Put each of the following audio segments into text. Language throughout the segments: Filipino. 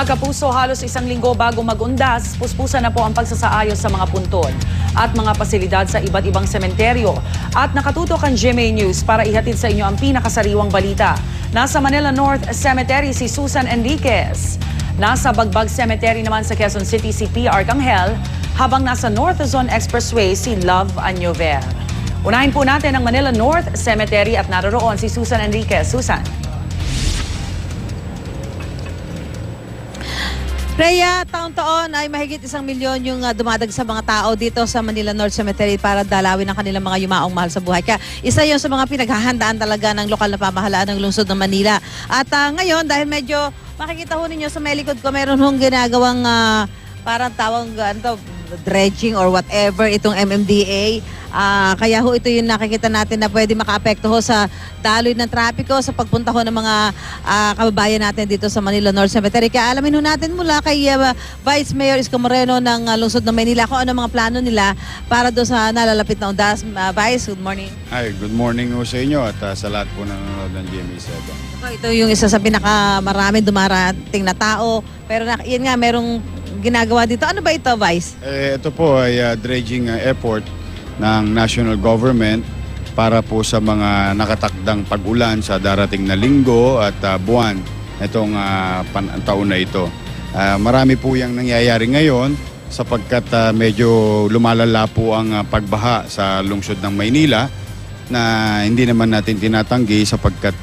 Mga kapuso, halos isang linggo bago mag-undas, puspusan na po ang pagsasaayos sa mga puntod at mga pasilidad sa iba't ibang sementeryo. At nakatutok ang GMA News para ihatid sa inyo ang pinakasariwang balita. Nasa Manila North Cemetery si Susan Enriquez. Nasa Bagbag Cemetery naman sa Quezon City si P. Arcangel, habang nasa North Luzon Expressway si Love Anyover. Unahin po natin ang Manila North Cemetery at naroroon si Susan Enriquez. Susan. Rhea, taon-taon ay mahigit 1 milyon yung dumadag sa mga tao dito sa Manila North Cemetery para dalawin ang kanilang mga yumaong mahal sa buhay. Kaya isa yun sa mga pinaghahandaan talaga ng lokal na pamahalaan ng lungsod ng Manila. At ngayon, dahil medyo makikita ho ninyo sa may likod ko, meron hong ginagawang parang tawag dredging or whatever itong MMDA. Kaya ho ito yung nakikita natin na pwede makaapekto ho sa daloy ng trapiko sa pagpunta ho ng mga kababayan natin dito sa Manila North Cemetery. Kaya alamin ho natin mula kay Vice Mayor Isko Moreno ng lungsod ng Maynila kung ano mga plano nila para doon sa nalalapit na undas. Vice, good morning. Hi, good morning ho sa inyo at sa lahat po nanonood ng GMA7. Ito yung isa sa pinakamaraming dumarating na tao. Pero yan nga, merong ginagawa dito. Ano ba ito, Vice? Ito po ay dredging effort ng national government para po sa mga nakatakdang pag-ulan sa darating na linggo at buwan itong taon na ito. Marami po yung nangyayari ngayon sapagkat medyo lumalala po ang pagbaha sa lungsod ng Maynila na hindi naman natin tinatanggi sapagkat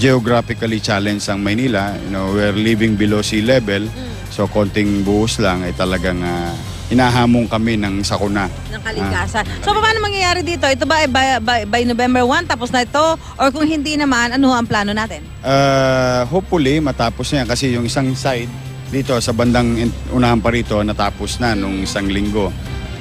geographically challenged ang Maynila. You know, we're living below sea level. So konting buhos lang ay talagang hinahamon kami ng sakuna. Ng kalikasan. So paano mangyayari dito? Ito ba ay by November 1 tapos na ito? Or kung hindi naman, ano ang plano natin? Hopefully matapos na yan kasi yung isang side dito sa bandang unahan pa rito natapos na nung isang linggo.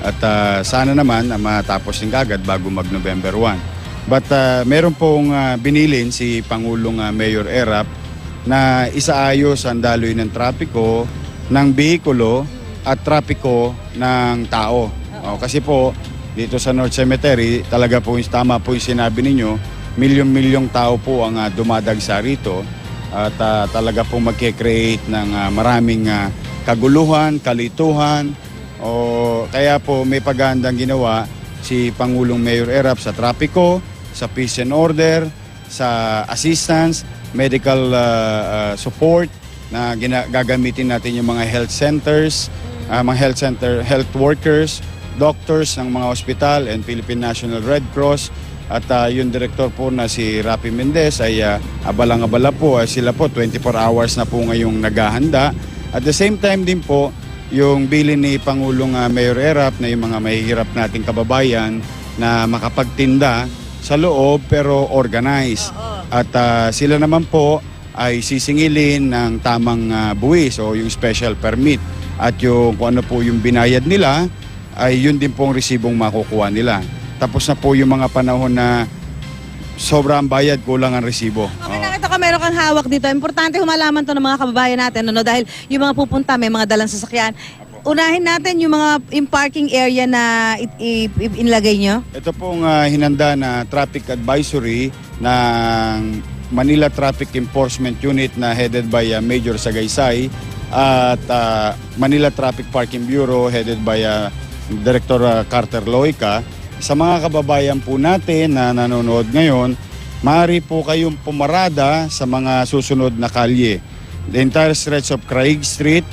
At sana naman matapos din kagad bago mag-November 1. But meron pong binilin si Pangulong Mayor Erap na isaayos ang daloy ng trapiko, ng behikulo at trapiko ng tao. Kasi po dito sa North Cemetery, talaga po tama po yung sinabi ninyo, milyon-milyong tao po ang dumadagsa rito at talaga po magke-create ng maraming kaguluhan, kalituhan. Kaya po may paghahandang ginawa si Pangulong Mayor Erap sa trapiko, sa peace and order, sa assistance, medical support na gagamitin natin yung mga health centers, health workers, doctors ng mga hospital and Philippine National Red Cross. At yung director po na si Rapi Mendez ay abalang-abala po. Sila po 24 hours na po ngayong naghahanda. At the same time din po, yung bilin ni Pangulong Mayor Erap na yung mga mahihirap nating kababayan na makapagtinda sa loob pero organized. At sila naman po ay sisingilin ng tamang buwis o yung special permit. At yung kung ano po yung binayad nila ay yun din pong resibong makukuha nila. Tapos na po yung mga panahon na sobrang bayad, kulang ang resibo. Okay, nakita ka meron kang hawak dito. Importante humalaman to ng mga kababayan natin dahil yung mga pupunta may mga dalang sasakyan. Unahin natin yung mga parking area na inilagay nyo. Ito pong hinanda na traffic advisory ng Manila Traffic Enforcement Unit na headed by Major Sagaysay at Manila Traffic Parking Bureau headed by Director Carter Loica. Sa mga kababayan po natin na nanonood ngayon, maaari po kayong pumarada sa mga susunod na kalye. The entire stretch of Craig Street,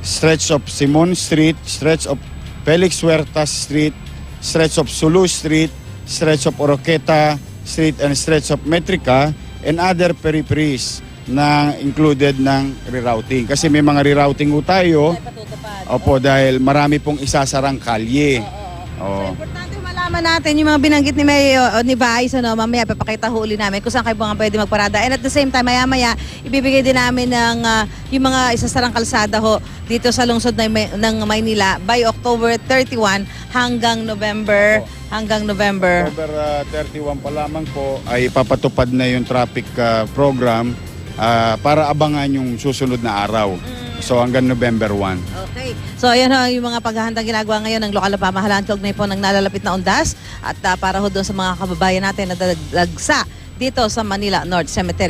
stretch of Simon Street, stretch of Felix Huertas Street, stretch of Sulu Street, stretch of Oroqueta Street, and stretch of Metrica, and other peripheries na included ng rerouting. Kasi may mga rerouting po tayo. Opo, dahil marami pong isasarang kalye. So, importante malaman natin yung mga binanggit ni Vice, mamaya papakita huli namin kung saan kayo mga pwede magparada. And at the same time, maya-maya, ibibigay din namin ng yung mga isasarang kalsada ho dito sa lungsod ng Maynila by October 31 hanggang November. October 31 pa lamang po ay papatupad na yung traffic program para abangan yung susunod na araw. So hanggang November 1. Okay. So ayan ho, yung mga paghahandang ginagawa ngayon ng lokal na pamahalaan kaugnay po ng nalalapit na undas at para ho doon sa mga kababayan natin na dalagsa dito sa Manila North Cemetery.